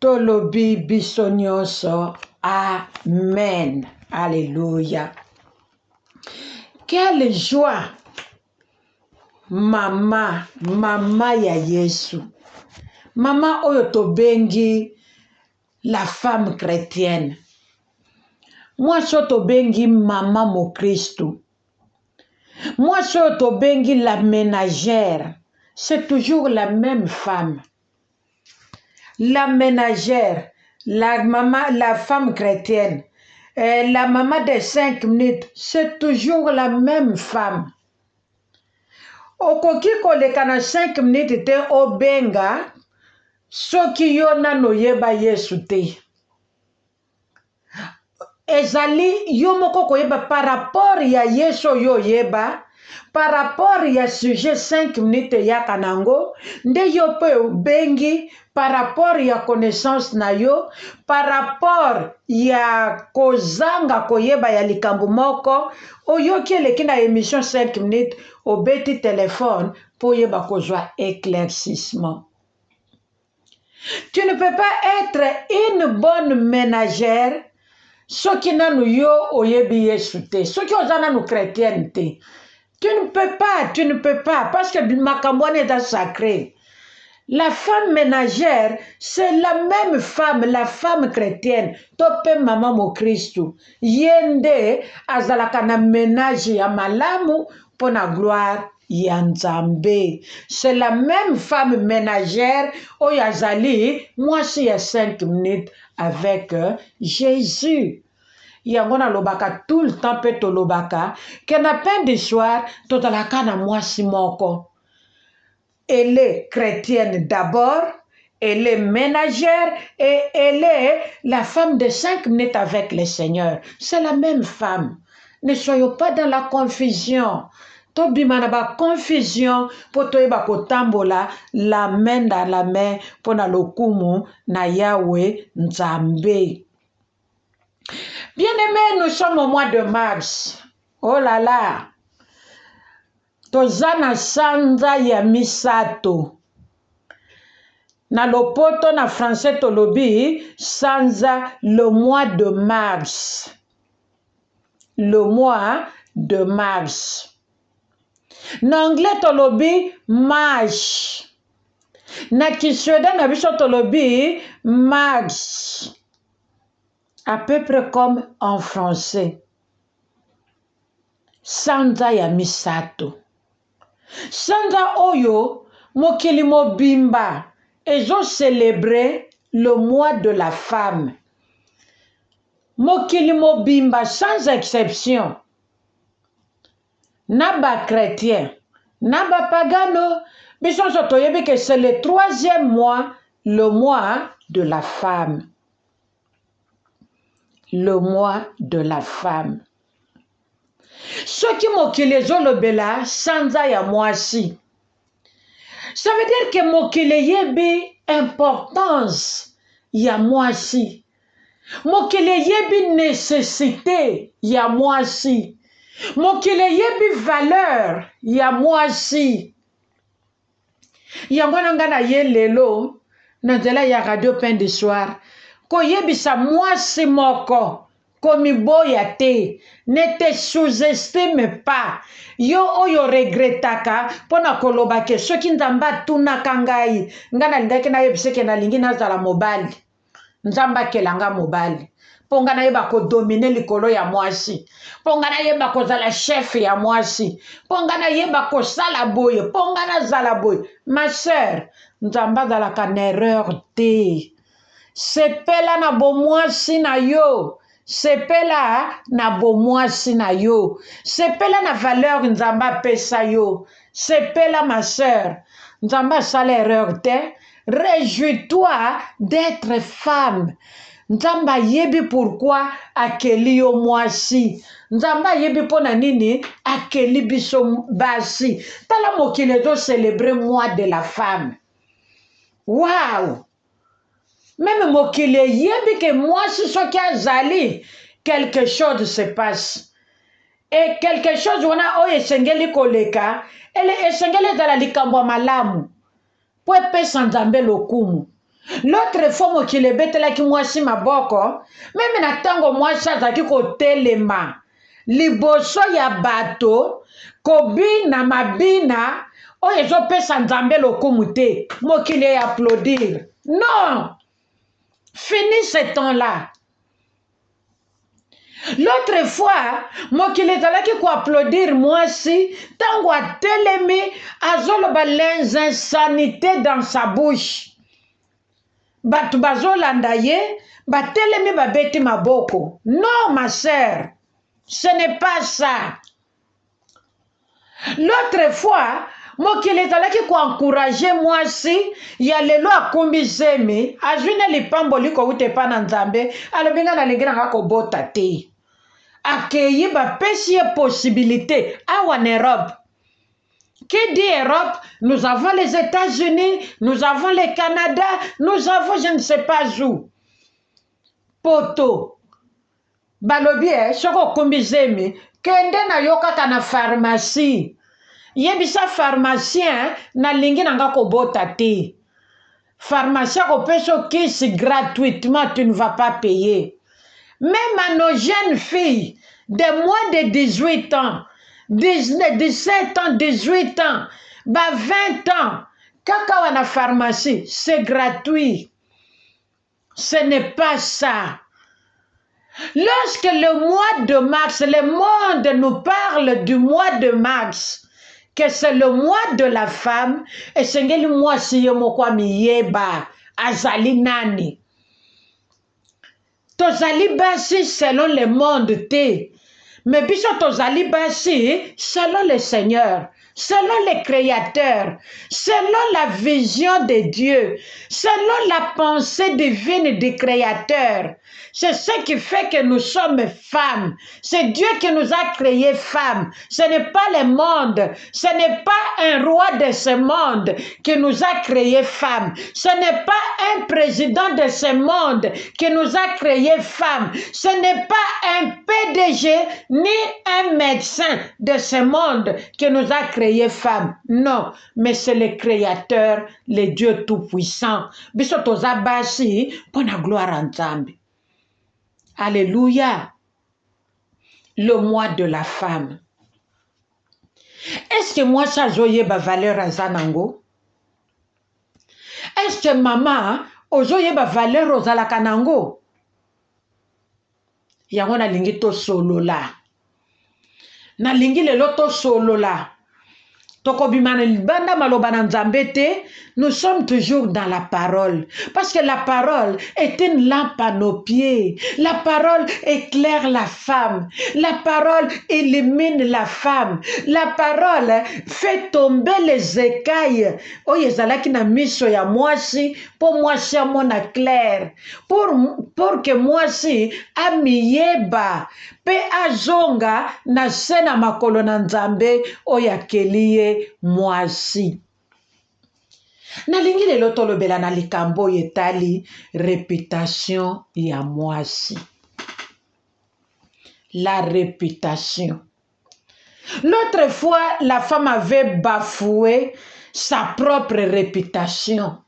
Tolobi biso nyonso. Amen. Alléluia. Quelle joie. Mama ya Yesu. Mama oyo tobengi la femme chrétienne. Moi so tobengi mama mo Christo. Moi so tobengi la ménagère. C'est toujours la même femme. La ménagère, la femme chrétienne, la maman de 5 minutes, c'est toujours la même femme. Okoki koleka na 5 minutes te obenga, soki yo nano yeba Yesu te. Ezali yo moko koyeba par rapport ya Yesu yo yeba, par rapport ya sujet 5 minutes ya kanango, nde yo pe bengi par rapport ya connaissance na yo, par rapport ya kozanga koyeba ya likambo moko, oyoki eleki na émission 5 minutes, obeti téléphone pour yeba kozwa éclaircissement. Tu ne peux pas être une bonne ménagère soki nanu yo oyebi Yesu te, soki ozana nu chrétienne te. Tu ne peux pas, parce que makambo est sacré. La femme ménagère, c'est la même femme, la femme chrétienne. Tope maman mo Christo. Yende azalaka na ménage ya malamu pour la gloire ya Nzambe. C'est la même femme ménagère oyazali mwasi ya 5 minutes avec Jésus. Yangona lobaka tout le temps pe to lobaka que na peine du soir totalaka na mwasi moko. Elle est chrétienne d'abord, elle est ménagère et elle est la femme de 5 minutes avec le Seigneur. C'est la même femme. Ne soyons pas dans la confusion. Tobimana ba confusion pour toyeba kotambola la main dans la main pour na lokumu na Yahweh Nzambe. Bien-aimés, nous sommes au mois de mars. Oh là là. Tozana sanza ya misato. Na lopoto na français tolobi sanza le mois de mars. Le mois de mars. Na anglais tolobi March. Na kiswede na biso tolobi mars. À peu près comme en français. Sanza ya misato. Sanza oyo mokili mobimba ezo célébrer le mois de la femme. Mokili mobimba sans exception. Naba chrétien, naba pagano, biso sotoyebi que c'est le 3e mois, le mois de la femme. Le mois de la femme. Soki mokili ezolobela sanza ya mwasi. Ça veut dire que mokili yebi importance ya mwasi. Mokili yebi nécessité ya mwasi. Mokili yebi valeur ya mwasi. Yango nanga na ye lelo na nzela ya radio Pain du Soir. Koyebisa mwasi moko komiboya te, ne te sous-estime pas. Yo oyo regretaka pona koloba ke soki Nzambe atunaka ngai nga nalingaki nayebiseke nalingi nazala mobali, Nzambe akelanga mobali mpo nga nayeba kodomine likolo ya mwasi, mpo nga nayeba kozala chef ya mwasi, mpo nga nayeba kosala boye, mpo nga nazala boye. Ma sœur, Nzambe azalaka na erreur te. Sepela na bomwasi na yo. Sepela na bomwasi na yo. Sepela na valeur Nzambe apesa yo. Sepela ma sœur. Nzambe asala erreur te. Réjouis-toi d'être femme. Nzambe yebi pourquoi akeli yo mwasi. Nzambe yebi pona nini akeli biso basi. Tala mokili ezo célébrer mois de la femme. Waouh! Même mokili yebi que mwasi soki azali, quelque chose se passe. Et quelque chose wana oyo esengeli koleka, ele esengeli ezala likambo malamu. Po epesa Nzambe lokumu. L'autre fois mokili ebetelaki mwasi maboko, meme na ntango mwasi azalaki kotelema liboso ya bato kobina mabina oyo ezopesa nzambe lokumu te, mokili applaudir. Non, fini ce temps-là. L'autre fois, mokili ezalaki koapplaudir mwasi ntango atelemi azoloba les insanités dans sa bouche. Bato bazolanda ye batelemi babeti maboko. Non ma sœur, ce n'est pas ça. L'autre fois, mokili ezalaki koencourager mwasi ya lelo akumbi zemi azwi na lipambo likouta epa na nzambe alobi nga nalingi nanga kobota te. Akei bapesi ye possibilité awa na Europe. Qui dit Europe? Nous avons les États-Unis, nous avons le Canada, nous avons je ne sais pas où. Poto. Balobi soko kumbizemi kende na yoka na pharmacie. Yebisa pharmacien na lingi nanga kobota te. Pharmacien kopesa kisi gratuitement, tu ne vas pas payer. Même à nos jeunes filles de moins de 18 ans, 17 ans, 18 ans, 20 ans, kaka wana pharmacie, c'est gratuit. Ce n'est pas ça. Lorsque le mois de mars, le monde nous parle du mois de mars, que c'est le mois de la femme, et c'est le mois si yomokwa miyeba, azali nani. Tozali basi selon le monde te. Mais biso tozali basi selon le Seigneur, selon le Créateur, selon la vision de Dieu, selon la pensée divine du Créateur. C'est ce qui fait que nous sommes femmes. C'est Dieu qui nous a créés femmes. Ce n'est pas le monde. Ce n'est pas un roi de ce monde qui nous a créés femmes. Ce n'est pas un président de ce monde qui nous a créés femmes. Ce n'est pas un PDG ni un médecin de ce monde qui nous a créés femmes. Non, mais c'est le Créateur, le Dieu Tout-Puissant. Biso toza basi pour la gloire en Nzambe. Alléluia. Le mois de la femme. Est-ce que moi, ça joye ba valeur à Zanango? Est-ce que maman, ojoye ba valeur aux alakanango? Yango na lingi to solo la. Na lingi le loto solo la. Tokobimana libanda maloba na Nzambe te, nous sommes toujours dans la parole. Parce que la parole est une lampe à nos pieds. La parole éclaire la femme. La parole illumine la femme. La parole fait tomber les écailles. Oye ezalaki na miso ya mwasi, po mwasi amona clair. Pour que mwasi amiyeba. Pe azonga na sena makolo na Nzambe oyo akeli ye mwasi. Nalingi lelo tolobela na likambo etali réputation ya mwasi. La réputation. L'autre fois, la femme avait bafoué sa propre réputation.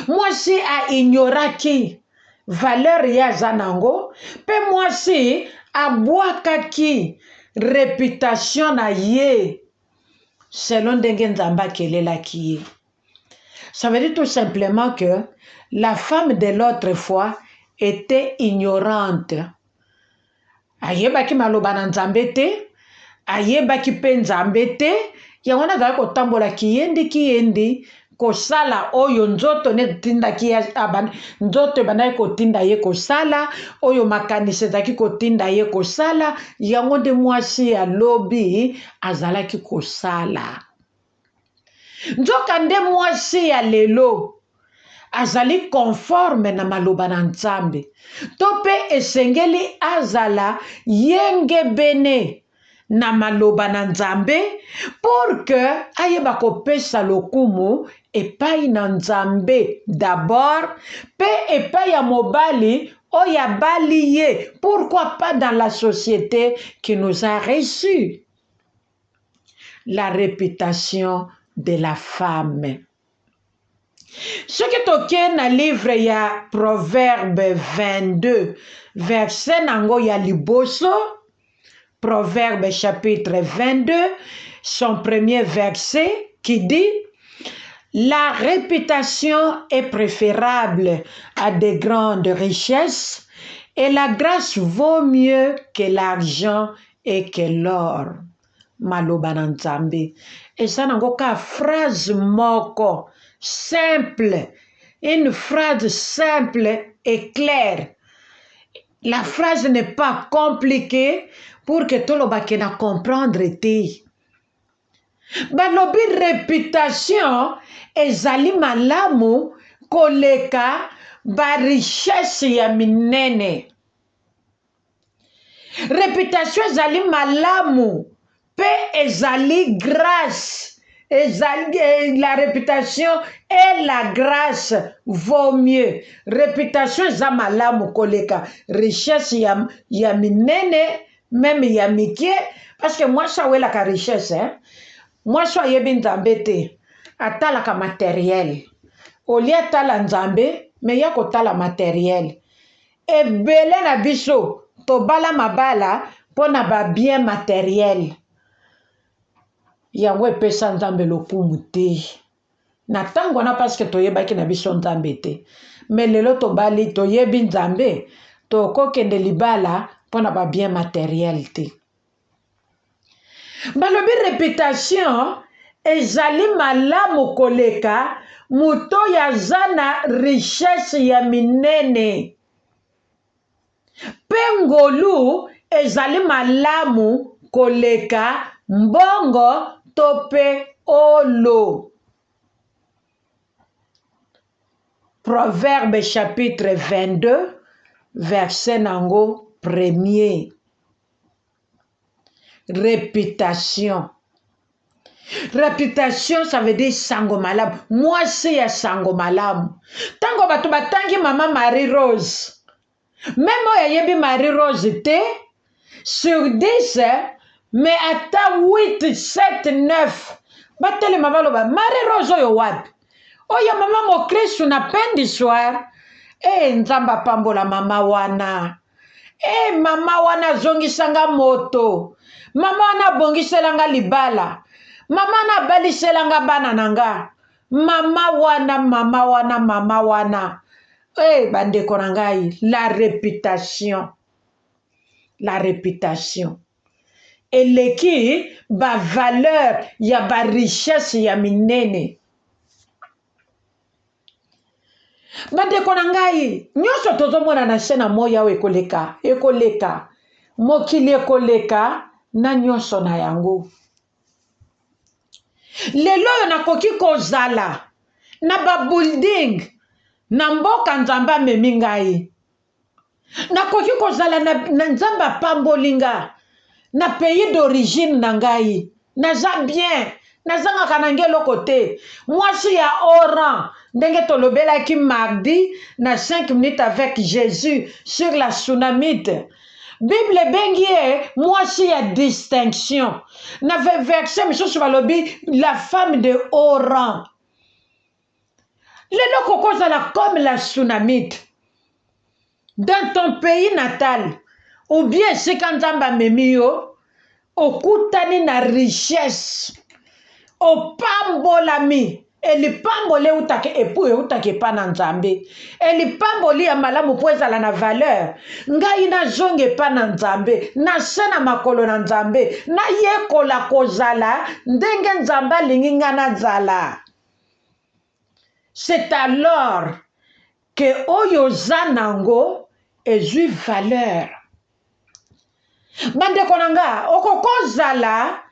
Mwasi a ignoraki valeur ya zanango, pe mwasi abwakaki réputation na ye selon ndenge Nzambe akelelaki ye. Ça veut dire tout simplement que la femme de l'autre fois était ignorante. Ayebaki maloba na Nzambe te, ayebaki pe Nzambe te, yango nazali kotambola kiyendi kosala oyo nzoto ne tindaki nzoto bandaki kotinda ye kosala oyo makanisi ezalaki kotinda ye kosala yango nde mwasi ya lobi azalaki kosala. Nzoka nde mwasi ya lelo azali conforme na maloba na Nzambe to pe esengeli azala yenge bene na maloba na Nzambe pour que ayeba kopesa lokumu epai na Nzambe d'abord pe epai ya mobali oya bali ye. Pourquoi pas dans la société qui nous a reçus? La réputation de la femme. Ce qui toke na livre ya Proverbe 22, verset nango ya liboso, Proverbe chapitre 22, son premier verset qui dit: la réputation est préférable à de grandes richesses et la grâce vaut mieux que l'argent et que l'or. Maloba na Nzambe. Eza nango ka phrase moko simple, une phrase simple et claire. La phrase n'est pas compliquée pour que tout le monde na comprendre te. Balobi réputation ezali malamu koleka ba richesse ya minene. Réputation ezali malamu pe ezali grâce. La réputation et la grâce vaut mieux. Réputation eza malamu koleka richesse ya minene, même ya mikie, parce que moi ça wela ka richesse, hein. Moi so yebi Nzambe te, atalaka matériel. Olia atala Nzambe, mais ya kotala matériel. Ebele na biso tobala mabala pona ba bien matériel. Yango epesa Nzambe lokumu te. Na tango wana parce que toyebaki na biso Nzambe te. Mais lelo tobali toyebi Nzambe, tokokende libala pona ba bien matériel te. Balobi réputation ezali malamu koleka muto ya zana richesse ya minene. Pengolu ezali malamu koleka mbongo tope olo. Proverbe chapitre 22, verset nango premier. Réputation. Réputation, ça veut dire sango malamu. Moi, c'est ya sango malamu. Tango batu batangi Maman Marie-Rose. Même moi, yebi Marie-Rose te, sur 10, mais ata 8, 7, 9. Batele mabaloba, Marie-Rose oyo wapi? Oyo Maman Mokristu na pendi soir. Nzamba pambola mama wana. Mama wana zongisanga moto. Mama wana bongiselanga libala. Mama na baliselanga bana nanga. Mama wana. Bandeko nangai, la réputation. La réputation. Eleki ba valeur ya ba richesse ya minene. Bandeko nangai, nyonso tozomona na chaîne moya ekoleka. Mokili ekoleka na nyonso na yango. Lelo nakoki kozala na ba building na mboka Nzamba memi ngai. Nakoki kozala na Nzamba pambolinga na pays d'origine na ngai. Naza bien, nazanga kanange lokote. Mwasi ya Oran, ndenge tolobelaki mardi na 5 minutes avec Jésus sur la Sunamite. Bible bengie mwasi ya distinction. Na verset misusu balobi la femme de haut rang. Lelo kokozala comme la Sunamite. Dans ton pays natal, ou bien si Nzamba memi yo, okutani na richesse, opambolami. Elipamboli utake epu utake pana Nzambe. Elipamboli ya malamu po ezala na valeur. Ngai na zonge pana Nzambe, na sena makolo na Nzambe, na yekola kozala ndenge Nzamba lingi nga na zala. C'est alors que oyo zanango ezui valeur. Bandeko nanga, okokozala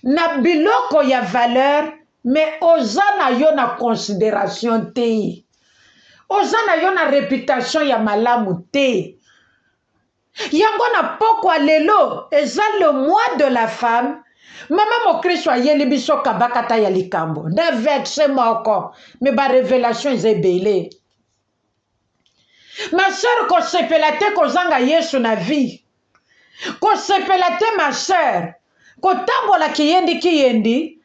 na biloko ya valeur, mais ozana yo na considération te. Ozana yo na réputation ya malamu te. Yango na pokwa lelo, eza le mois de la femme. Maman Mokristu ayeli biso kabakata ya likambo. Na verset moko, mais ba révélation ezebele. Ma sœur, ko sepela te kozanga Yesu na vie. Ko sepela te ma sœur, ko tambola kiyendi.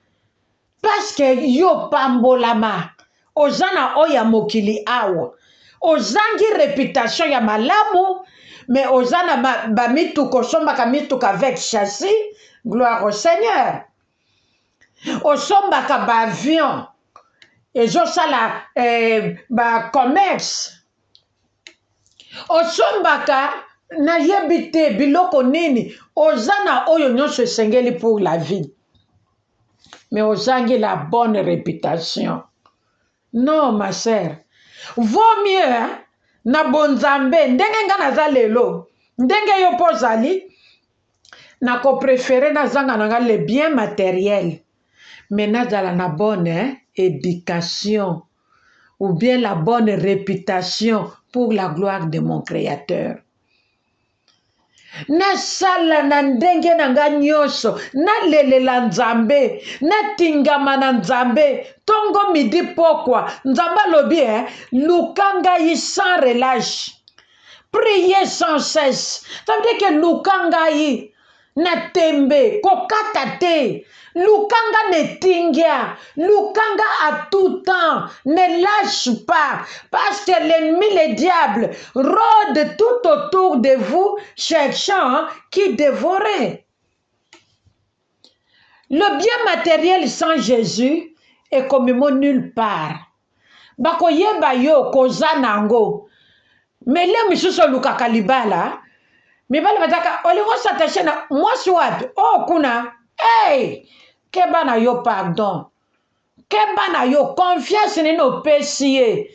Parce que yo pambolama, ozana oya mokili awa ozangi réputation ya malamu mais ozana bamituka osombaka mituka avec chassis gloire au Seigneur osombaka baavion ezosala commerce osombaka nayebi te biloko nini ozana oyo nyonso esengeli pour la vie mais ozangi la bonne réputation. Non, ma sœur. Vaut mieux na bonzambe ndenge nga naza lelo ndenge yo pozali na ko préférer na zanga nanga le bien matériel mais nazala na bonne éducation ou bien la bonne réputation pour la gloire de mon Créateur. Nasala na ndenge nanga nyonso nalelela nzambe natingama na nzambe tongo midi pokwa nzambe alobi luka ngai sans relâche prier sans cesse ça veut dire que luka ngai na tembe kokata te lukanga netingia lukanga à tout temps ne lâche pas parce que l'ennemi le diable rôde tout autour de vous cherchant qui dévorer. Le bien matériel sans Jésus est comme nulle part. Bakoyeba yo koza nango mais le misuso lukaka libala mibali bataka olingo s'attacher na mwasi wapi oh kuna hey keba na yo pardon keba na yo confiance nini opesi ye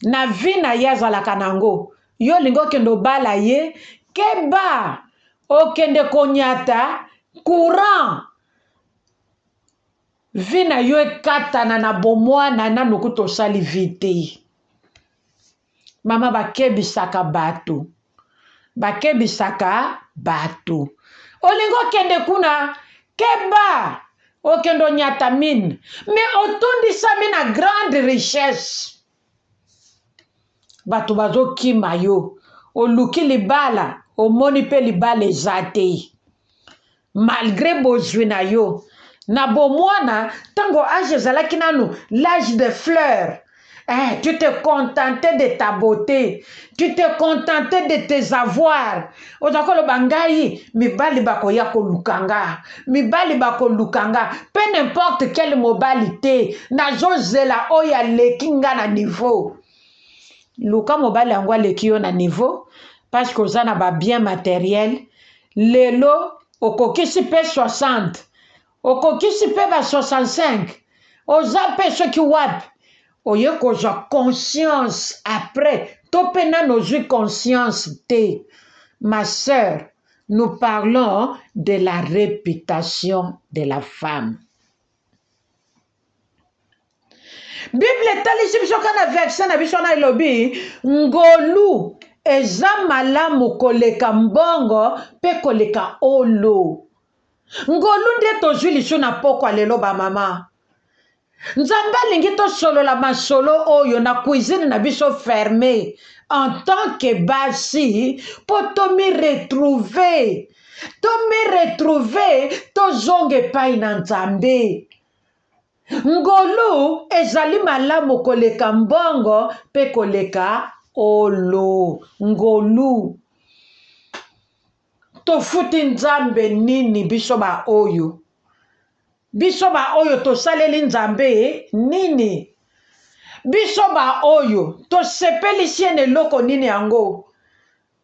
na vi na ye azalaka nango yo lingo okende obala ye keba okende konyata courant vi na yo ekatana na bomwana nanu kutu osali vi te. Mama bakebisaka bato bakebisaka bato olingo kende kuna keba okende onyata mine mais otondisami na grande richesse bato bazokima yo oluki libala omoni mpe libala eza te malgré bozwi na yo na bomwana ntango age ezalaki nanu l'âge de fleurs. Tu te contentais de ta beauté, tu te contentais de tes avoirs. Ozakolo bangai, mibali bakoya ko lukanga, mibali bako lukanga, peu n'importe quelle modalité, na zozela oya lekinga na niveau. Luka mobali angwa lekio na niveau, parce que ozana ba bien matériel, lelo okokisi pe 60, okokisi pe ba 65, oza pe soki wapi. Oye kozwa conscience après topena nozwi conscience te. Ma sœur, nous parlons de la réputation de la femme. Bible talisi biso kana verset na biso na ilobi ngolu eza malamu koleka mbongo pe koleka olo. Ngolu nde tozwi liso na pokwa lelo ba mama. Nzambe alingi tosolola masolo oyo na cuisine na biso fermé en tant que basi po tomi retrouver tozonga epai na Nzambe. Ngolu ezali malamu koleka mbongo pe koleka olo. Ngolu tofuti Nzambe nini biso ba oyo? Biso ba oyo tosaleli Nzambe nini? Biso ba oyo tosepelisi ene loko nini yango?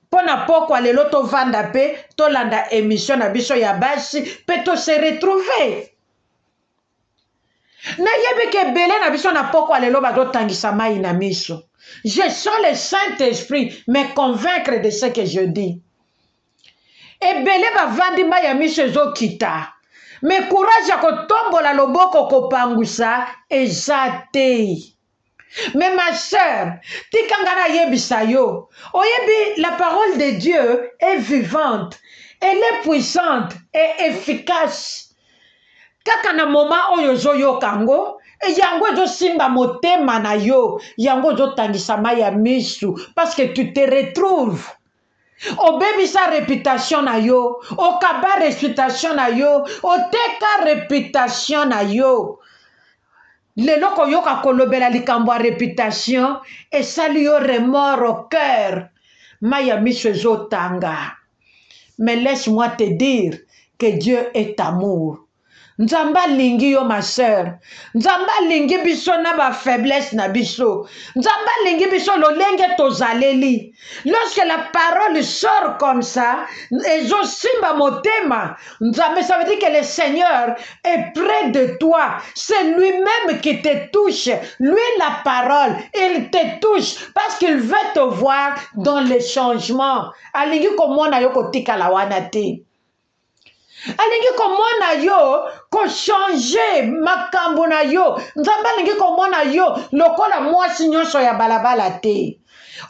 Pona pokwa lelo tovanda pe tolanda émission na biso ya basi pe to se retrouver. Na yebi ke bele na biso na pokwa lelo bazotangisa mai na miso. Je sens le Saint-Esprit me convaincre de ce que je dis. Ebele bavandi mai ya miso ezokita. Mais courage ya kotombola loboko kopangusa eza te. Mais ma sœur, tikangana yebisa yo. Oyebi, la parole de Dieu est vivante, elle est puissante et efficace. Kaka na moment oyo zoyo kango, yango zo simba motema na yo, yango zo tangisa mai ya misu, parce que tu te retrouves. Obebisa réputation na yo, okaba réputation na yo, oteka réputation na yo. lelo koyoka kolobela likambo ya réputation esali yo remords au cœur maya miso ezotanga. Mais laisse-moi te dire que Dieu est amour. Nzamba lingi yo ma sœur. Nzamba lingi biso na ba faiblesse na biso. Nzamba lingi biso lolenge tozaleli. Lorsque la parole sort comme ça, ezo simba motema. Nzambe, ça veut dire que le Seigneur est près de toi. C'est lui-même qui te touche. Lui la parole, il te touche parce qu'il veut te voir dans les changements. Alingi komona yo kotika la wana te. Alingi komona yo ko changer makambo na yo. Nzamba alingi komona yo lokola mwasi nyonso ya balabala te.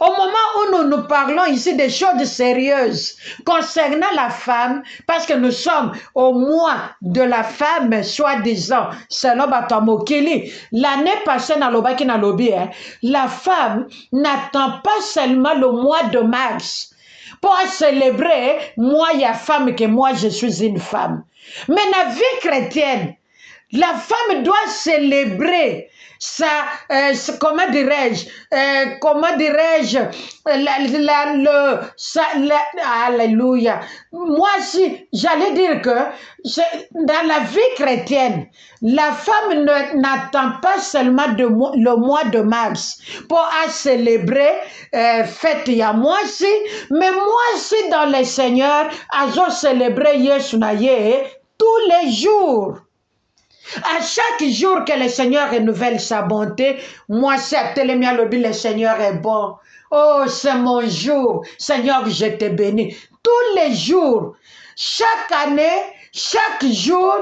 Au moment où nous parlons ici des choses sérieuses concernant la femme, parce que nous sommes au mois de la femme, soi-disant, selon Batamokili, l'année passée dans l'Obaki na Lobi, la femme n'attend pas seulement le mois de mars pour célébrer moi y a femme que moi je suis une femme. Mais la vie chrétienne, la femme doit célébrer sa, comment dirais-je, alléluia. Moi, si j'allais dire que dans la vie chrétienne, la femme n'attend pas seulement le mois de mars pour célébrer fête ya moi si, mais moi si dans le Seigneur, à célébrer Yesu na ye tous les jours. À chaque jour que le Seigneur renouvelle sa bonté, moi c'est Télémia Lobi, le Seigneur est bon. Oh, c'est mon jour. Seigneur, je te bénis. Tous les jours, chaque année, chaque jour,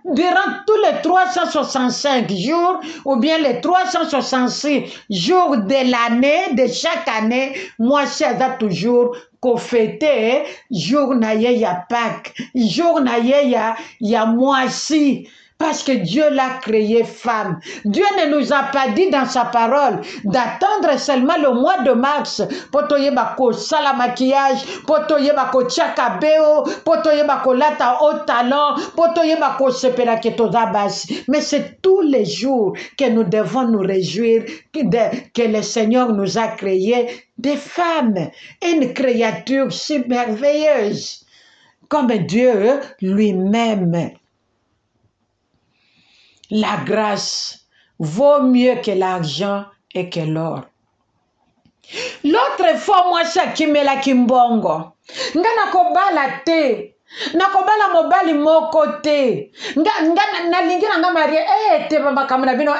durant tous les 365 jours, ou bien les 366 jours de l'année, de chaque année, moi c'est toujours qu'on fêtait jour naye ya Pâques, jour naye ya moisi. Parce que Dieu l'a créé femme. Dieu ne nous a pas dit dans sa parole d'attendre seulement le mois de mars pour toyeba ko sala maquillage, pour toyeba ko tchakabeo, pour toyeba ko lata au talent, pour toyeba ko sepela ke tozabasi. Mais c'est tous les jours que nous devons nous réjouir que le Seigneur nous a créé des femmes, une créature si merveilleuse comme Dieu lui-même. La grâce vaut mieux que l'argent et que l'or. L'autre fois, moi, ça qui me la kimbongo. Nga nakobala te. Nakobala mobali moko te. Nga nalingi nga marie te baba kamuna bino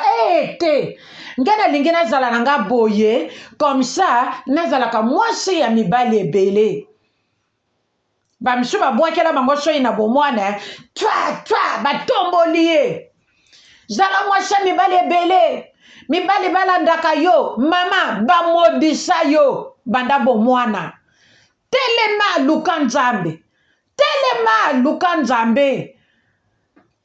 te. Nga nalingi nazala nga boye comme ça nazala ka mwasi ya mibali ebele. Ba msu ba bwakela bango soyi na bomwana. Twa batomboliye. Zala mwasi mibali ebele. Mibali balandaka yo. Mama bamodisa yo. Banda bomwana. Telema luka nzambe. Telema luka nzambe.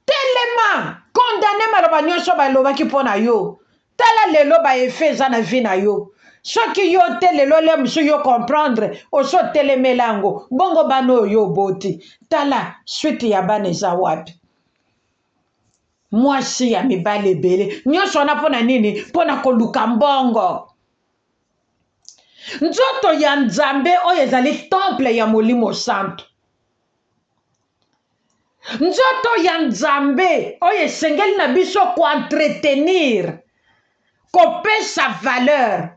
Telema condamné maloba nyonso balobaki mpona yo. Tala lelo ba efeza na vi na yo. Soki yo te lelo le musu yo comprendre oso telemelango bongo bano yo boti. Tala suite ya bana eza wapi. Mwasi ya mibali ebele nyonso na mpona nini mpona koluka mbongo. Nzoto ya nzambe oyo ezali temple ya molimo santo. Nzoto ya nzambe oyo esengeli na biso koentretenir kopesa valeur.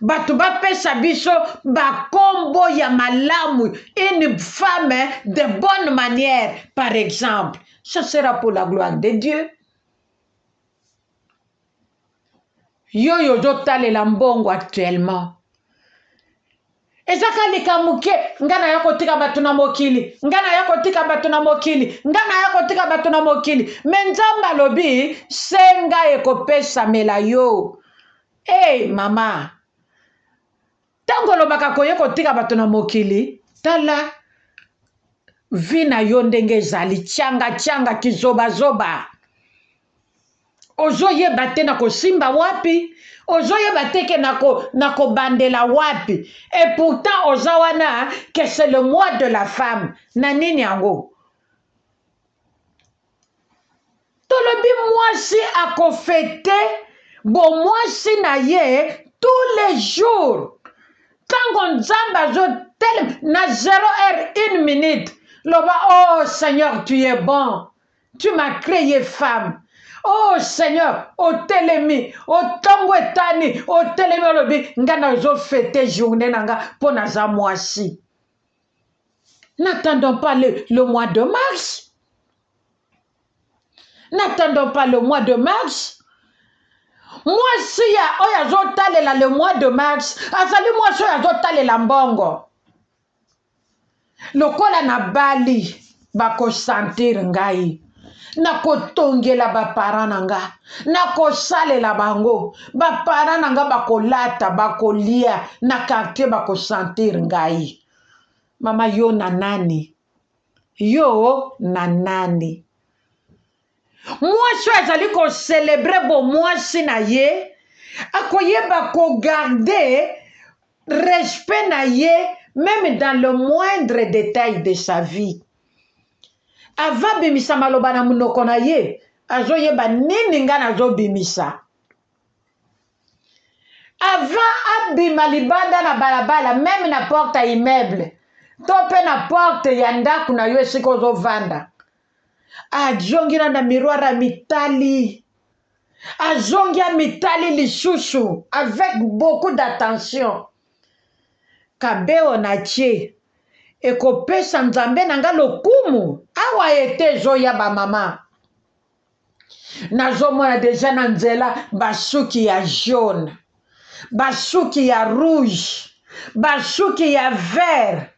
Bato bapesa biso bakombo ya malamu, une femme de bonne manière par exemple. Ça sera pour la gloire de Dieu. Yo talela mbongo actuellement. Ezaka likamuke ngana yako tika batu na mokili, ngana yako tika batu na mokili, ngana yako tika batu na mokili. Menzamba lobi senga ekopesa mela yo. Hey mama. Tango lobaka koyeko tika batu na mokili, tala vina yo ndenge ezali changa kizoba. Ozo yeba te na kosimba wapi, ozo yeba te ke na kobandela wapi. Et pourtant oza wana que c'est le mois de la femme. Na nini yango? tolobi mwasi akofete bo mwasi na ye tous les jours. Tango nzambe azotelema na 0h 1 minute loba oh Seigneur tu es bon, tu m'as créé femme. Oh Seigneur, o telemi, o tango etani, o telemi olobi ngana zo fêter journée nanga po naza mwasi. N'attendons pas le mois de mars. N'attendons pas le mois de mars. Mwasi ya oya zo talela le mois de mars, azali mwasi oya zo talela mbongo. Lokola na bali bako sentir ngai. Nako tongela ba parananga, nako salela bango, ba parananga bako lata, bako lia, na quartier bako sentir ngai. Mama yo na nani? Yo na nani? Mwasi azali ko célébrer bo mwasi na ye, akoyeba ko garder respect na ye, même dans le moindre détail de sa vie. Ava bimisa maloba na munoko na ye, azo yeba nini nga nazo bimisa. Ava abima libanda na balabala, même na porte ya immeuble, tope na porte ya ndaku na yo esika ozo vanda. Ajongira na miroir mitali. Ajongia mitali lisusu, avec beaucoup d'attention. Kabeo na tie. Ekopesa nzambe nanga lokumu awa ete zoya ba mama nazomona deja na nzela basuki ya jaune, basuki ya rouge, basuki ya vert,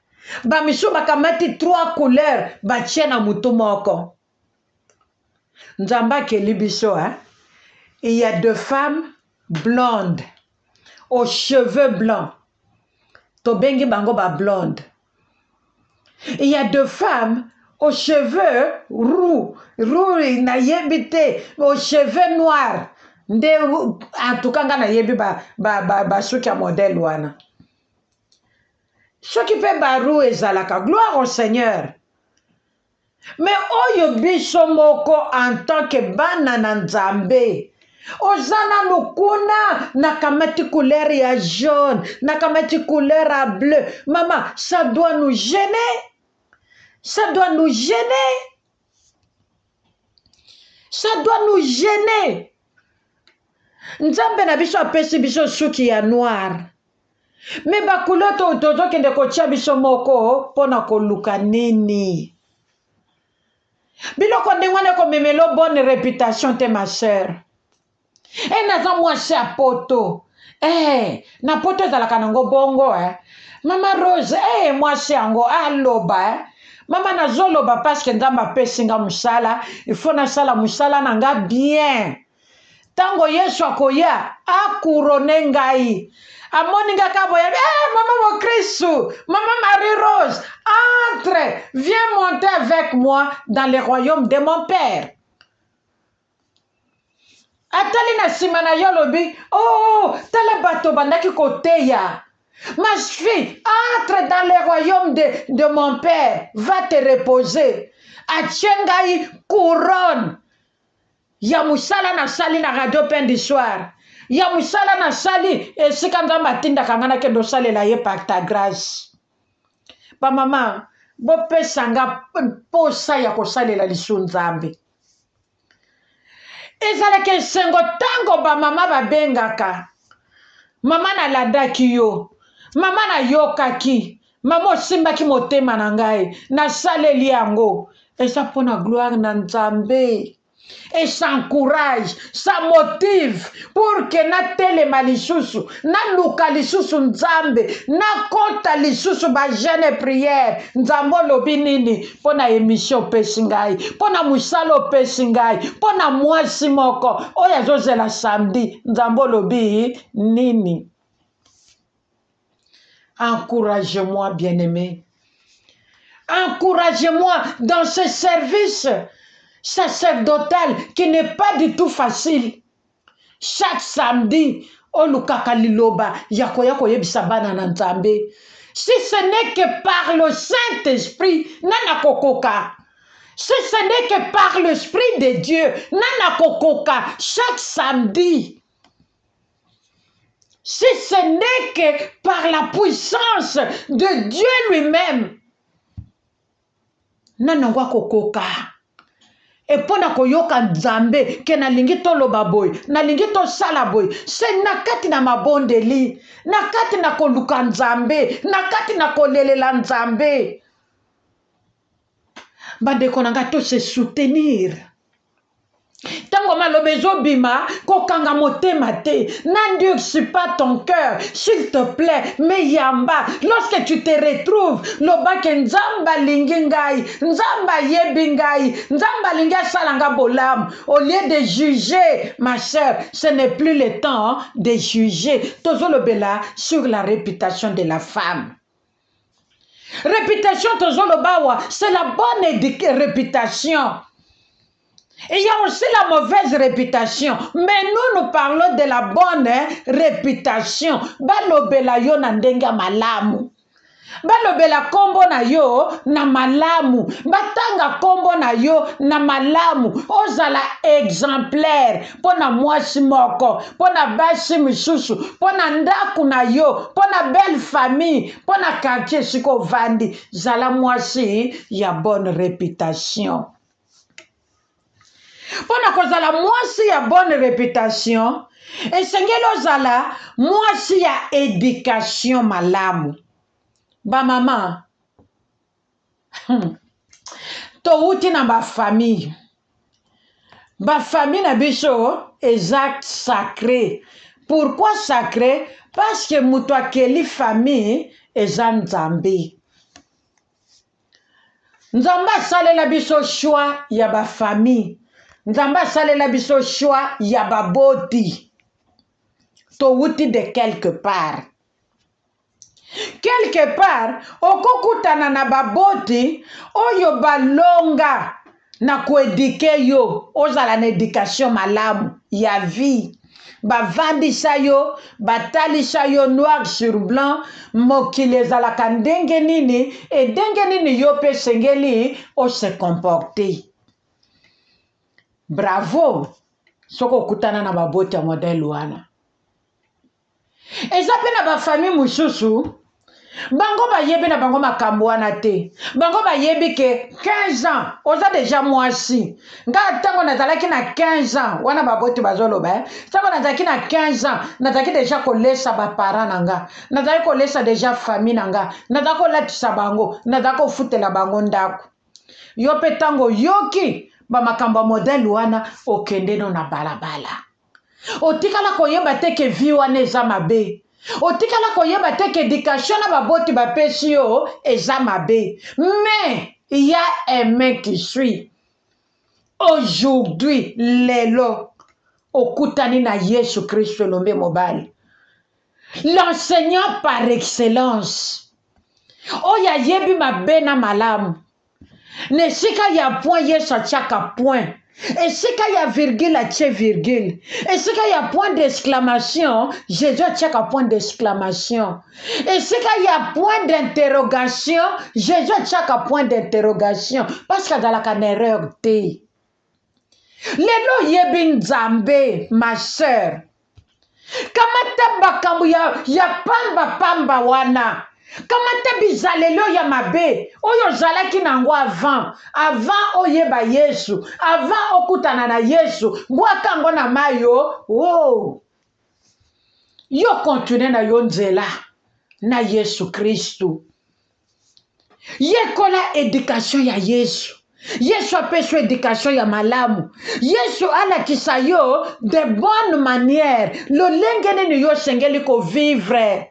bamisu bakamati 3 couleurs batie na mutu moko. Nzambe akeli biso il y a 2 femmes blondes aux cheveux blancs, tobengi bango ba blonde. Il y a 2 femmes aux cheveux roux, na yebite, aux cheveux noirs. En tout cas, na yebi ba suki modèle wana. Ce qui fait barou ezalaka, gloire au Seigneur. Mais oyo biso moko en tant que bana na Nzambe, ozana lukuna nakamati couleur ya jaune, nakamati couleur à bleu. Maman, ça doit nous gêner. Ça doit nous gêner. Ça doit nous gêner. Nzambe na biso apesi biso suki ya noir. Mais bakuloto tozo kende kotia biso moko pona koluka nini. Biloko ndengwane ko memelo bonne réputation te ma sœur. Naza mwasi ya poto. Na poto ezalaka nango bongo Mama Rose, mwasi yango aloba Mama nazoloba parce que nzamba pesinga musala, il faut na sala musala nanga bien. Tango Yesu akoya akurone ngai. Amoninga kaboya, Mama mo Christou, Mama Marie Rose, entre, viens monter avec moi dans le royaume de mon Père. Atali na simana yolobi, oh, tala bato bandaki koteya. Ma fille, entre dans le royaume de mon Père, va te reposer. Achengai couronne. Ya musala na sali na radio pen du soir. Ya musala na sali et si quand matinda kangana kendo sali la ye par ta grâce. Ba mama, bo pesanga posa ya ko sali la lisunzambe. Ezala ke sengo tango ba mama ba bengaka. Mama na ladaki yo. Mama na yokaki. Mama simbaki motema na ngai. Na saleli yango. Et ça pour la gloire na Nzambe. Et ça encourage, ça motive pour que na tele malisusu, na luka lisusu Nzambe, na kota lisusu ba jeune prière, Nzambo lobi nini, pona émission pesingai, pona musalo pesingai, pona mwasi moko, oya zozela samedi, Nzambo lobi nini. Encouragez-moi, bien-aimé. Encouragez-moi dans ce service sacerdotal qui n'est pas du tout facile. Chaque samedi, olukaka liloba yako yebisa bana na Nzambe. Si ce n'est que par le Saint-Esprit, nana kokoka. Si ce n'est que par l'Esprit de Dieu, nana kokoka chaque samedi. Si ce n'est que par la puissance de Dieu lui-même, nana kokoka. Et pona koyoka nzambe ke nalingi to loba boy, nalingi to sala boy, se nakati na mabondeli, nakati na koluka nzambe, nakati na kolelela nzambe. Bandeko nanga to se soutenir. Tango malobezo bima, kokanga motema te, n'endurcis pas ton cœur, s'il te plaît, mais yamba, lorsque tu te retrouves, loba ke nzamba lingi ngai, nzamba yebi ngai, nzamba lingi salanga bolam, au lieu de juger, ma sœur, ce n'est plus le temps de juger. Tozo lobela sur la réputation de la femme. Réputation tozo lobawa, c'est la bonne réputation. Et il y a aussi la mauvaise réputation. Mais nous parlons de la bonne réputation. Balobela yo na ndenga malamu. Balobela kombo na yo na malamu. Batanga kombo na yo na malamu. Ozala exemplaire. Pona mwasi moko. Pona basi misusu. Pona ndaku na yo. Pona belle famille. Pona quartier siko vandi. Zala mwasi ya bonne réputation. Pona kozala mwasi ya bonne réputation, esengeli ozala mwasi ya éducation malamu. Ba mama, touti na ba famille. Ba famille na biso exact sacré. Pourquoi sacré? Parce que mutu akeli famille eza nzambe. Nzambe asalela biso choix ya ba famille. Nzamba salela biso choix ya baboti. To wuti de quelque part. Quelque part, okokutana na baboti, oyo balonga na kuedike yo, ozala na éducation malamu, ya vie. Bavandisa yo, batalisa yo noir sur blanc, mokili ezalaka ndenge nini, e ndenge nini yo pe sengeli, o se comporter. Bravo, soko kutana na baboti ya modèle wana. Eza pe na ba famille mususu, bango ba yebi na bango makambo wana te. Bango ba yebi ke 15 ans, oza déjà mwasi. Nga tango nazalaki na 15 ans, wana baboti bazoloba. Tango nazalaki na 15 ans, nazalaki déjà kolesa ba parents nanga. Nazalaki kolesa déjà famille nanga. Nazalaki kolatisa bango, nazalaki kofutela bango ndako. Yo pe tango yoki ba makamba modèle wana okende no na balabala. Otikala koyeba te ke vie wana eza mabe. Otikala koyeba te ke éducation na baboti bapesi yo eza mabe. Mais il y a un mec qui suit. Aujourd'hui, lelo okutani na Yesu Christ lombe mobile. L'enseignant par excellence. Oya yebi mabe na malamu. Ne sika ya point Yesu atiaka point. Et sika ya virgule atie virgule. Et sika ya point d'exclamation, Jésus atiaka point d'exclamation. Et sika ya point d'interrogation, Jésus atiaka point d'interrogation. Parce qu'il y a la erreur te. Lelo yebi nzambe, ma sœur. Kamata bakambu ya pamba wana. Kamata bizalelo ya mabe, oyo zalaki nango avant oyeba Yesu, avant okutana na Yesu, bwaka ngo na mayo, oh. Yo continue na yo nzela na Yesu Kristu. Yekola éducation ya Yesu. Yesu apesho éducation ya malamu. Yesu alakisa yo de bonne manière. Lolenge nini yo sengeli ko vivre.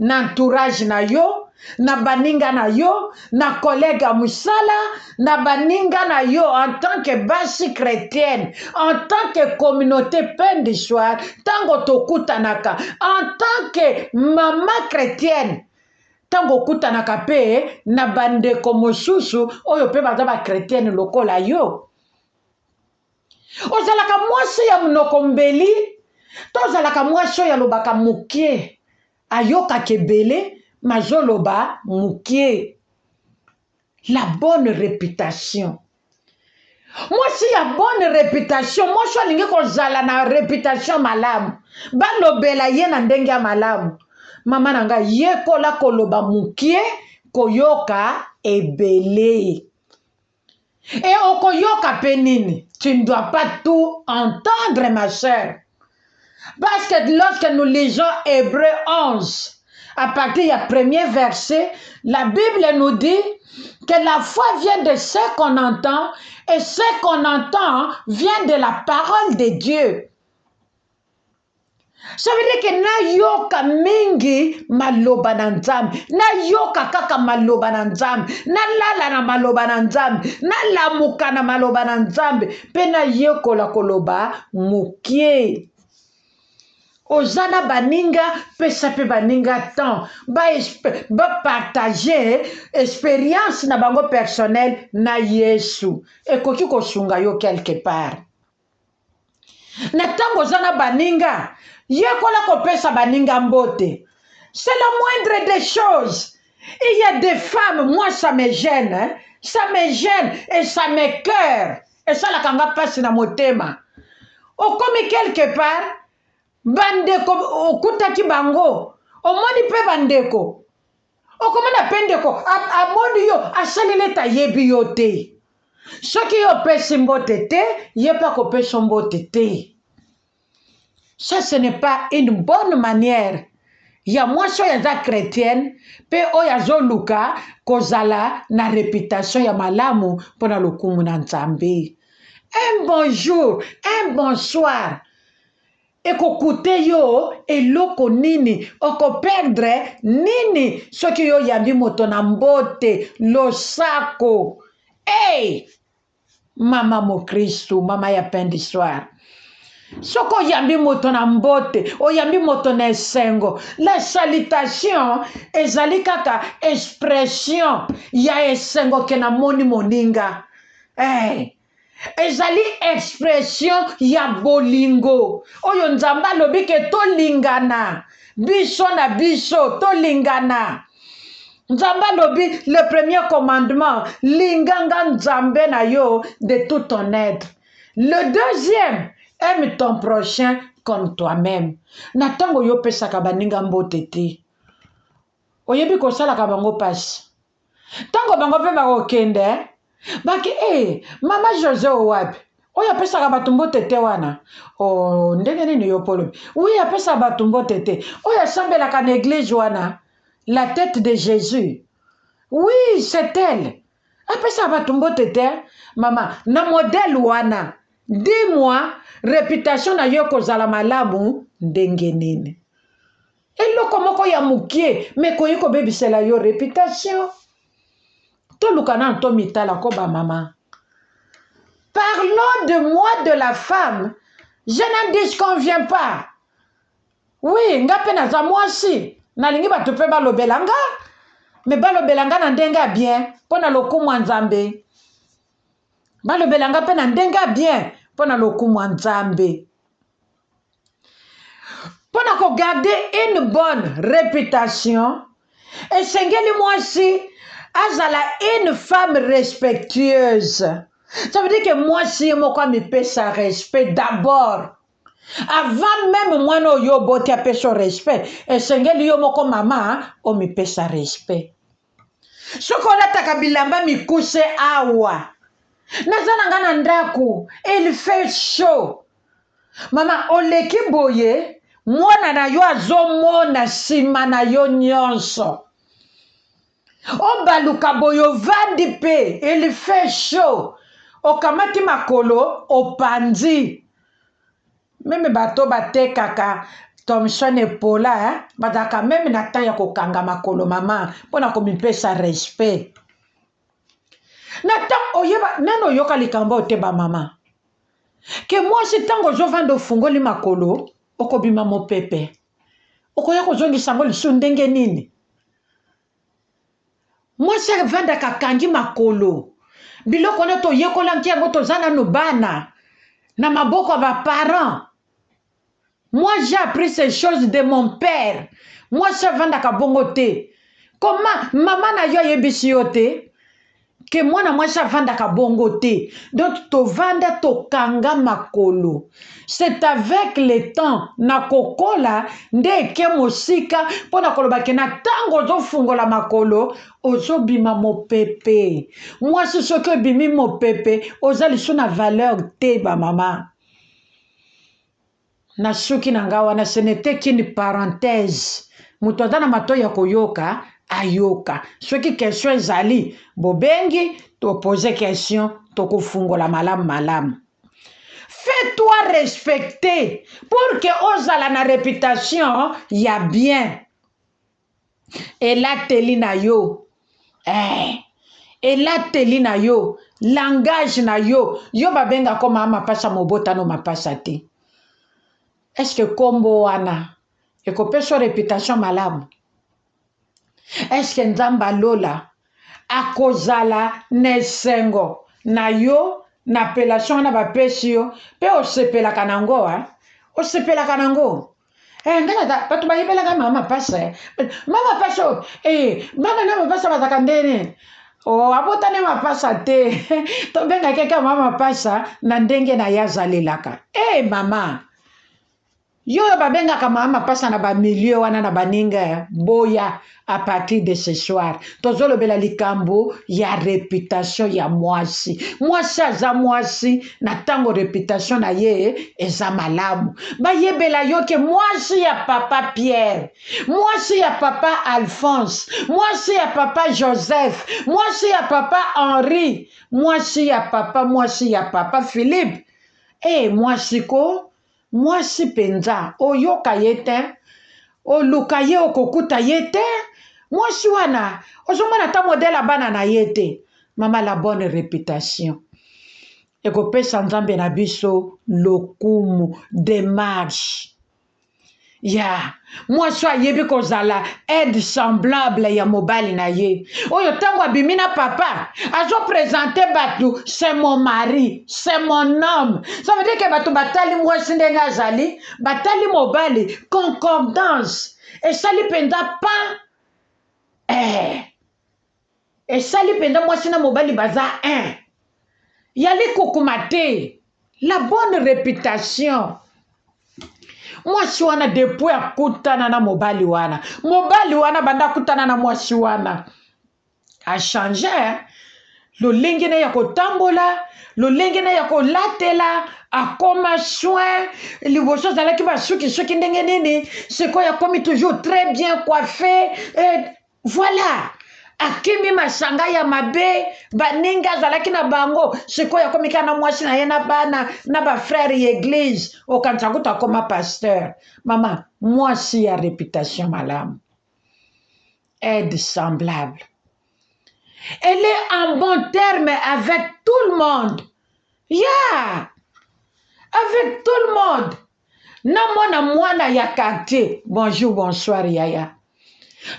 Na entourage na yo, na baninga na yo, na collègue musala, na baninga na yo en tant que basi chrétienne, en tant que communauté pain du soir, tango tokutanaka, en tant que maman chrétienne, tango kutanaka pe, na bande komosusu, oyo pe baza ba chrétienne lokola yo. Ozalaka mwasi ya munoko mbeli, tozalaka mwasi ya lobaka mukie. Ayoka kebele, mazoloba mukie. La bonne réputation. Moi si ya bonne réputation, moi so alingi kozala na réputation malamu, balobela ye na ndenge ya malamu. Mama nanga yekola koloba mukie koyoka ebele. Et okoyoka penini, tu ne dois pas tout entendre ma sœur. Parce que lorsque nous lisons Hébreux 11, à partir du premier verset, la Bible nous dit que la foi vient de ce qu'on entend et ce qu'on entend vient de la parole de Dieu. Ça veut dire que na yoka mingi maloba na nzambe, na yoka kaka maloba na nzambe, na lala na maloba na nzambe, na lamuka na maloba na nzambe, pe na yekola koloba mukie. Ozana baninga, pesa pe baninga temps, ba partager expérience na bango personnel na Yesu. Ekoki kosunga yo quelque part. Na tango ozana baninga, yekola kopesa baninga mbote. C'est la moindre des choses. Il y a des femmes, moi ça me gêne, hein? Ça me gêne et ça m'écoeure. Et ça la kanga passe na motema. O comme quelque part, bandeko okutaki bango omoni pe bandeko okomona pendeko amoni yo asalile ta yebi yo te soki yo pesi mbote te ye pa kopesa mbote te. Ça ce n'est pas une bonne manière ya mwasi oyo aza chrétienne pe oyo azoluka kozala na réputation ya malamu mpona lokumu na Nzambe. Un bonjour, un bonsoir ekokute yo eloko nini oko perdre nini soki yo yambi moto na mbote losako. Hey mama mo Kristu, mama ya pain d'histoire, soko yambi moto na mbote oyambi moto na esengo, la salutation ezali kaka expression ya esengo ke na moni moninga. Hey ezali expression ya bolingo oyo Nzambe alobi ke tolingana biso na biso tolingana. Nzambe alobi le premier commandement linganga Nzambe na yo de tout ton être. Le deuxième, aime ton prochain comme toi-même. Na tango yo pesaka baninga mbote te oyebi kosalaka bango pasi tango bango pe bakokende baki mama José owapi oyo apesaka bato mbote te wana ndenge nini yo polobi oui apesaka bato mbote te oyo asambelaka na église wana la tête de Jésus, oui c'est elle apesaka bato mbote te. Mama na modèle wana dis-moi réputation na yo kozala malamu ndenge nini eloko moko ya mukie me koyi kobebisela yo réputation. Tolukana to mitala ko ba mama. Parlons de moi de la femme. Je n'en disconviens pas. Oui, nga pe naza mwasi. Nalingi batu pe balobelanga. Me balobelanga na ndenga bien. Pona lokumu Nzambe. Balobelanga pe na ndenga bien. Pona lokumu Nzambe. Pona ko garder une bonne réputation. Et sengeli mwasi azala une femme respectueuse. Ça veut dire que moi si moi me paie sa respect d'abord. Avant même moi no yo bote ape son respect. Et sengeli yo moko mama o me paie sa respect. Sokola takabilamba mi kuse awa. Nazana ngana ndaku. Il fait chaud. Mama oleki boye. Mwana na yo azomona sima na yo nyonso. Obaluka boyo vandi pe, il fait chaud. Okamati makolo, opandi. Meme bato bate kaka, Thomson et Paula, bataka meme natan ya kokanga makolo mama, pona komipesa respect. Natan oyeba, nano yoka likamba oteba mama. Ke moi si tango zo vando fungoli makolo, okobima mo pepe. Okoya kozongi sango lisundenge nini? Moi c'est vanda kakangi makolo. Biloko na to yekola nkiango to zana no bana. Na maboko ba parents. Moi j'ai appris ces choses de mon père. Moi c'est vanda kabongo te. Comment maman na yo yebisi yo te? que mwana mwasi avandaka bongo te. Donc tovanda tokanga makolo. C'est avec le temps na kokola nde ke mosika pona koloba ke na tango ozofungola makolo ozobima mopepe. Mwasi soki obimi mopepe ozali so na valeur te ba mama. Na suki na nga wana ce n'était qu'une parenthèse. Muto aza na mato ya koyoka ayoka. Soki question ezali bobengi to poser question to kofungola malam. Fais-toi respecter pour que ozala na réputation ya bien. Et là telina yo. Et là telina yo. Langage na yo. Yo babenga koma mapasa mobota no mapasa te. Est-ce que kombo wana ekopesa réputation malamu? Est-ce que nzamba lola akozala nesengo na yo na appellation na bapesi yo pe osepelaka nango osepelaka nango ngana bato bayebelaka mama pasa bana na mapasa bazaka ndene abotane mapasa te tobenga keka mama pasa na ndenge na ye azalelaka mama yo babengaka mama pasa na ba milieu wana na baninga boya à partir de ce soir tozolobela likambo ya réputation ya mwasi aza mwasi na tango réputation na ye eza malamu bayebela yo ke mwasi ya papa Pierre, mwasi ya papa Alphonse, mwasi ya papa Joseph, mwasi ya papa Henri, mwasi ya papa Philippe mwasi ko mwasi penza oyoka yete oluka ye okokuta yete mwasi wana ozomona ta modèle bana na yete mama la bonne réputation ekopesa nzambe na biso lokumu démarche mwasi ayebi kozala aide semblable ya mobali na ye oyo tango abimi na papa azo présenter bato c'est mon mari, c'est mon homme. Ça veut dire que bato batali mwasi ndenge azali batali mobali concordance esali penza pa esali penza mwasi na mobali baza yali kokuma te. La bonne réputation mwasi wana depuis akutana na mobali wana banda kutana na mwasi wana a changer lolenge na ya kotambola lolenge na ya kolatela akoma soin liboso azalaki basuki ndenge nini sikoyo akomi toujours très bien coiffé voilà akimi masanga ya mabe baninga azalaki na bango sikoyo akomi kaka na mwasi na ye na bana na bafrère ya église okanisa kutu akoma pasteur. Mama mwasi ya réputation malamu aide semblable, elle est en bon terme avec tout le monde avec tout le monde. Namona mwana ya quartier bonjour bonsoir yaya,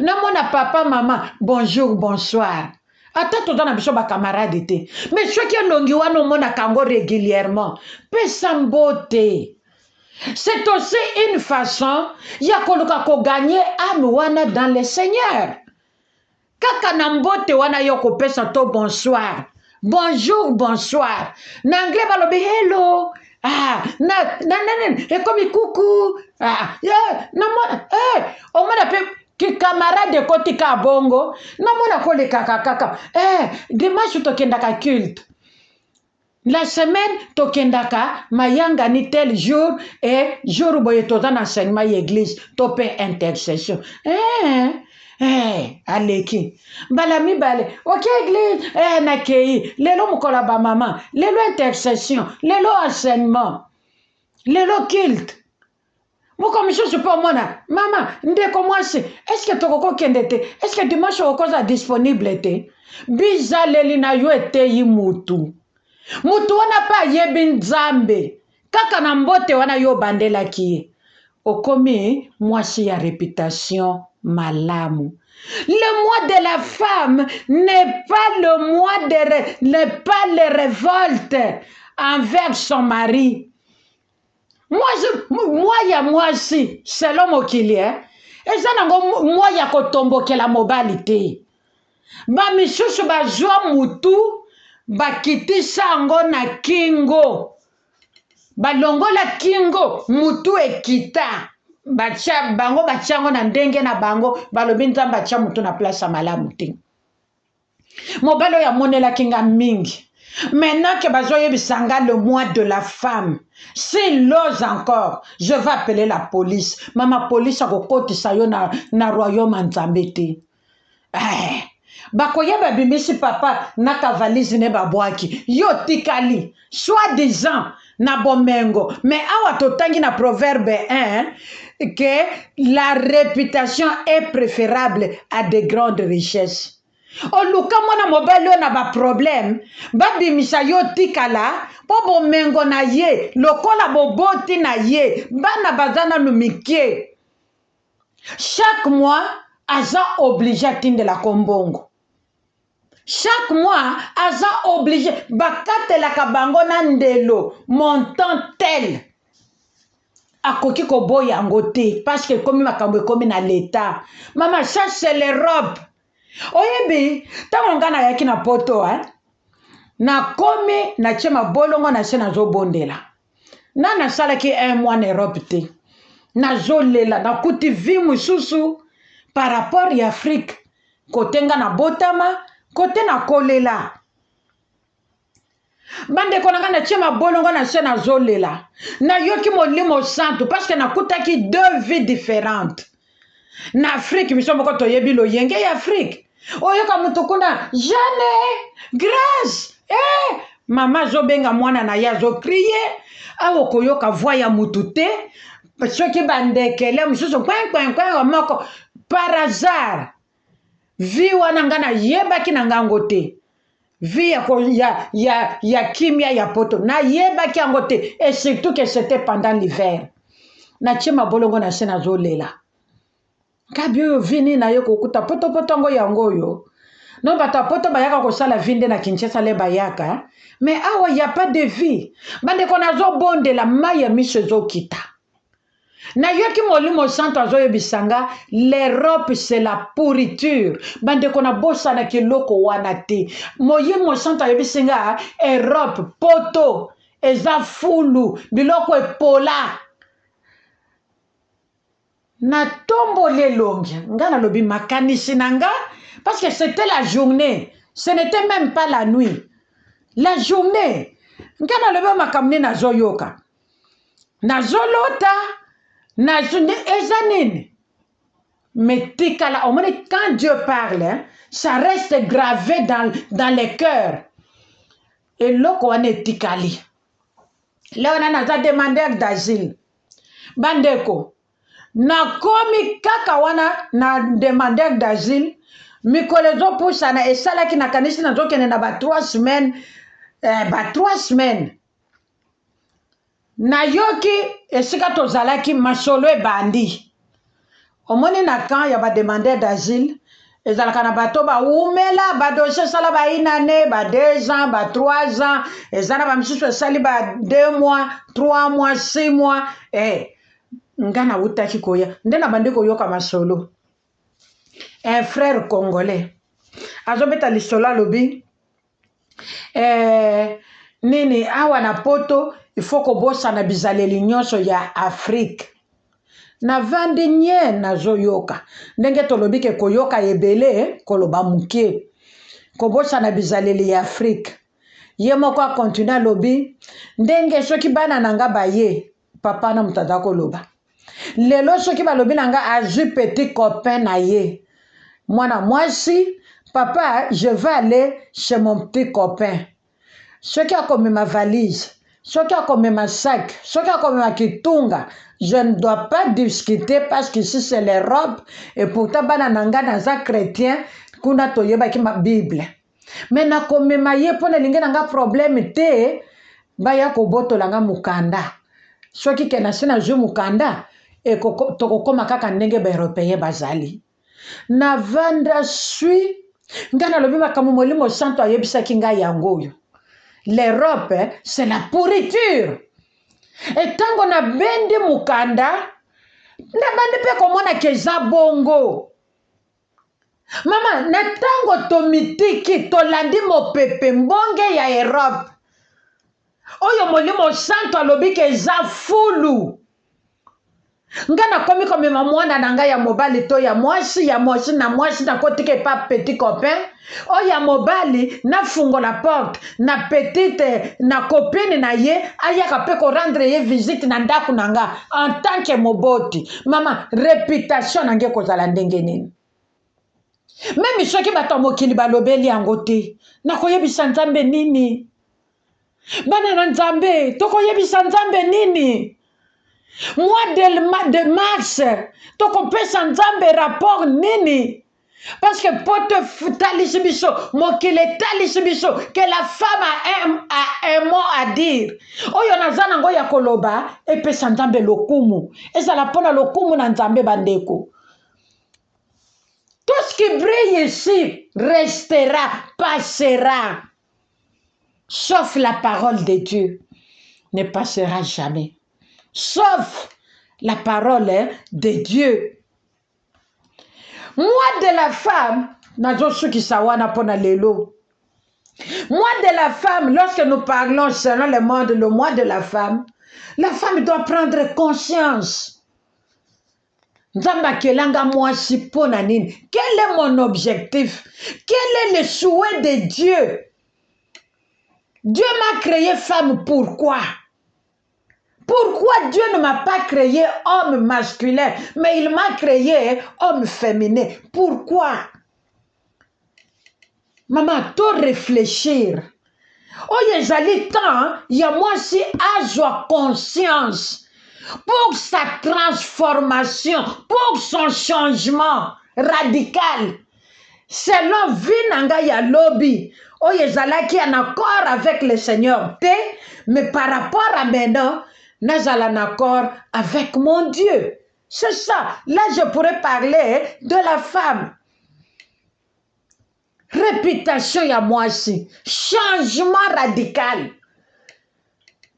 namona papa mama bonjour bonsoir. Ata toza na biso ba camarade te mais soki elongi wana omona kango régulièrement pesa mbote. C'est aussi une façon ya koluka ko gagner âme wana dans le Seigneur. Kaka na mbote wana yo kopesa to bonsoir bonjour bonsoir na anglais balobi hello ekomi kuku namona omona pe ki camarade koti ka bongo namona kolekaka kaka dimanche tokendaka culte, la semaine tokendaka mayanga ni tel jour et jour boye toza na enseignement ya église to pe intercession aleki mbala mibale ok église nakei lelo mokola ba mama lelo intercession lelo enseignement lelo culte moko misusu mpe omona mama ndeko mwasi est-ce que tokokokende te est-ce que dimanche okoza disponible te bizaleli na yo eteyi mutu wana pa ayebi nzambe kaka na mbote wana yo bandelaki ye okomi mwasi ya réputation malamu. Le mois de la femme n'est pas le mois n'est pas les révoltes envers son mari. Moi ya mwasi selon mokili eza nango moi ya kotombokela mobali te. ba misusu bazwa mutu bakitisa yango na kingo, balongola kingo mutu ekita, batia bango batia yango na ndenge na bango, balobi nzambe atia mutu na place ya malamu te. Mobali oyo amonelaki nga mingi. Maintenant que bazoyebisanga le mois de la femme, s'il l'ose encore, je vais appeler la police. Mama police akokotisa yo na royaume nzambe te. Bakoyeba bimisi papa na kavalisi ne babwaki. Yo tikali, soi-disant na bomengo. Mais awa totangi na proverbe 1 que la réputation est préférable à de grandes richesses. Oluka mwana mobali na ba problème babimisa yo tikala po bomengo na ye lokola boboti na ye bana bazana numikie. Chaque mois aza obligé atinde la kombongo. Chaque mois aza obligé bakatelaka bango na ndelo montant tel akoki koboya yango te parce que komi makambo ekomi na l'état. Mama ça c'est l'Europe. Oyebi tango nga nayaki na poto nakomi natie mabolongo na se nazobondela na nasalaki 1 mois na Europe te nazolela nakuti vi mosusu par rapport ya Afrique kote nga na botama kote na kolela bandeko na nga natie mabolongo na se nazolela nayoki molimo santu parce que nakutaki 2 vies différentes. Na Afrique biso moko toyebi loyenge ya Afrique. Oyoka mutu kuna Jeanne grâce mama zobenga mwana na ya zo crier awo koyoka voix ya mutu te soki bandekele mususu kwen moko par hasard vi wana nga na yebaki na ngango te vi ya kimia ya poto na yebaki yango te et surtout que c'était pendant l'hiver. Na chema bolongo na se nazolela kabi oyo vini na yo kokuta potopotongo yango yo no bata poto bayaka kosala vinde na Kinshasa le bayaka mais awa y a pas de vie bandeko nazobondela mai ya miso ezokita na yoki molimo santo azoyebisanga l'Europe c'est la pourriture bandeko na bosana kiloko wana te molimo santo ayebisinga Europe poto eza fulu biloko epola na tombo lelongi nga na lobi makanisi nanga parce que c'était la journée, ce n'était même pas la nuit. La journée nga na lobi makamne na zoyoka na zolota na ezanine mais tikala au moins quand Dieu parle ça reste gravé dans les cœurs et loko wane tikali leo na za demandeur d'asile bandeko na komi kaka wana na demandeur d'asile mikolezo pusana esalaki na kanisi na zokene na ba 3 semaines ba 3 semaines na yoki esika tozalaki masolo ebandi omoni na kan ya ba demandeur d'asile ezalaka na bato ba umela ba dossier sala ba inane ba 2 ans ba 3 ans ezana ba misusu esali ba 2 mois 3 mois 6 mois ngana utaki koya ndena bandeko yoka masolo un frère congolais azobeta lisolo lobi nini awa na poto il faut kobosa na bizaleli nyonso ya Afrique na vandi nye nazoyoka ndenge tolobi ke koyoka ebele koloba mukie kobosa na bizaleli ya Afrique ye moko continue lobi ndenge soki bana nanga baye papa na mutaza koloba lelo soki balobi nanga azui petit copain na ye mwana mwasi papa je vais aller chez mon petit copain soki akomi ma valise soki akomi ma sac soki akomi ma kitunga je ne dois pas discuter parce que ici c'est l'Europe et pourtant bana nanga naza chrétien kuna toyebaki ma Bible mais nakomi ma ye pona linge nanga problème te baya kobotolanga mukanda soki kena sina ju mukanda et tokokoma kaka ndenge ba européen bazali na vanda sui ngana lobi makambo molimo santo ayebisaki ngai yango yo l'Europe c'est la pourriture et tango na bendi mukanda na bandi pe komona keza bongo Mama, na tango tomitiki tolandi mopepe mbonge ya Europe. Oyo molimo santo alobi ke eza fulu. Nga na komi komema mwana na nga ya mobali to ya mwasi na mwasi na kotike pa petit copain. O ya mobali na fungola porte na petite na copine na ye ayaka pe ko rendre ye visite na ndaku na nga en tant que moboti. Mama, réputation na nge kozala ndenge nini? Meme soki bato mokili balobeli yango te, nakoyebisa Nzambe nini? Bana na Nzambe, tokoyebisa Nzambe nini? Mois de mars, tokopesa Nzambe rapport nini? Parce que pote talisibiso, mokile talisibiso, que la femme a un mot à dire. Oyo nazana ngo ya koloba, epesa Nzambe lokumu. Ezala pona lokumu na Nzambe bandeko. Tout ce qui brille ici restera, passera. Sauf la parole de Dieu ne passera jamais. Sauf la parole de Dieu. Moi de la femme, moi de la femme, lorsque nous parlons selon le monde, le mois de la femme doit prendre conscience. Quel est mon objectif? Quel est le souhait de Dieu? Dieu m'a créé femme, pourquoi? Pourquoi Dieu ne m'a pas créé homme masculin, mais il m'a créé homme féminin? Pourquoi? Maman, tout réfléchir. Oh, il y a le temps, il y a moi aussi à conscience pour sa transformation, pour son changement radical. Selon Vinanga ya lobby, oh, il y a un accord avec le Seigneur, mais par rapport à maintenant, nous allons en accord avec mon Dieu. C'est ça. Là, je pourrais parler de la femme. Réputation ya moi aussi. Changement radical.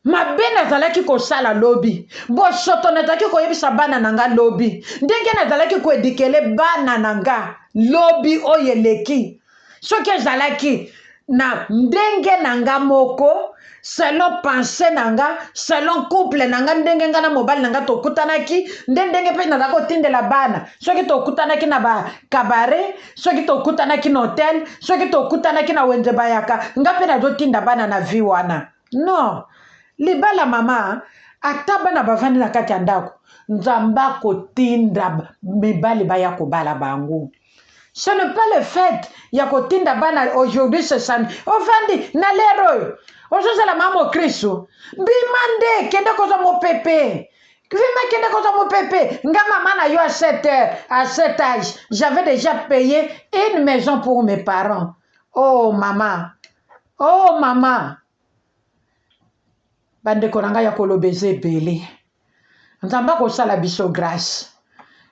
Ma bena zalaki ko sala lobby. Bo soto nataki ko yebisa bana nanga lobby. Ndenge na zalaki ko edikele bana nanga lobby oyeleki. Soki zalaki na ndenge nanga moko selon pensée nanga, selon couple nanga ndenge ngana mobali nanga to kutanaki, ndenge pe na ko tindela bana. Soki to kutanaki na ba cabaret, soki to kutanaki na hotel, soki to kutanaki na wenze bayaka, ngape na do tinda bana na vie wana. Non. Libala mama, ataba na bavandi na kati ya ndako, Nzamba ko tinda mibali baya ko bala bango. Ce n'est pas le fait ya ko tinda bana aujourd'hui ce samedi. Ofandi na lero. Aujourd'hui la maman Kristo. Bimande kende koza mo pepe. Vima kende koza mo pepe. Nga maman na yo à cet âge, j'avais déjà payé une maison pour mes parents. Oh maman. Oh maman. Bande konanga ya kolobeze belé. Nzamba ko sala biso grâce.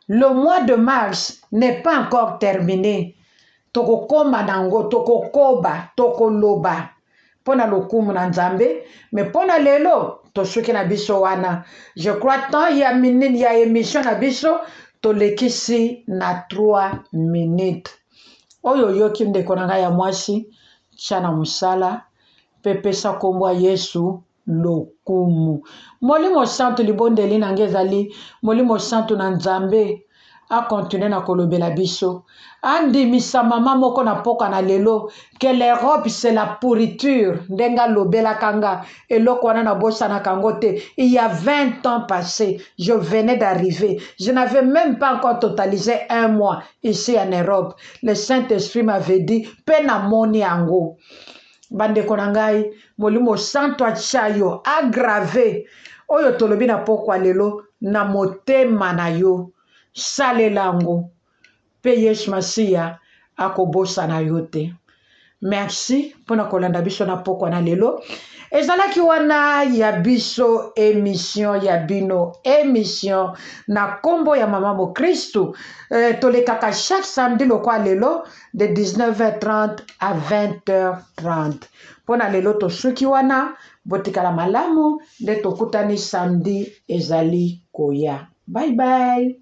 Le mois de mars n'est pas encore terminé. Toko koma nango, toko koba, toko loba. Pona lokumu na Nzambe, mais pona lelo, to suki na biso wana. Je crois tant ya minute ya émission na biso, to lekisi na 3 minutes. Oyo yoki ndeko nanga ya mwasi, chana musala, pepesa komwa Yesu. Lokumu molimo santo libondeli na ngezali molimo santo na Nzambe a continuer na kolobela biso andimisa mama moko na poka na lelo que l'Europe c'est la pourriture ndenga lobela kanga eloko wana na bosa na kangote. Il y a 20 ans passés, je venais d'arriver, je n'avais même pas encore totalisé 1 mois ici en Europe. Le Saint-Esprit m'avait dit pena moni ango. Bande konangai molimo santo achayo aggravé oyo tolobi na pokwa lelo na motema na yo salelango pe Yesu Masiya akobosa na yote. Merci pona kolanda biso na pokwa na lelo. Ezalaki wana ya biso émission ya bino émission na kombo ya mama mo Kristo tolekaka chaque samedi lokwa lelo de 19h30 à 20h30. Pona lelo to suki wana botikala malamu de tokutani samedi ezali koya. Bye bye.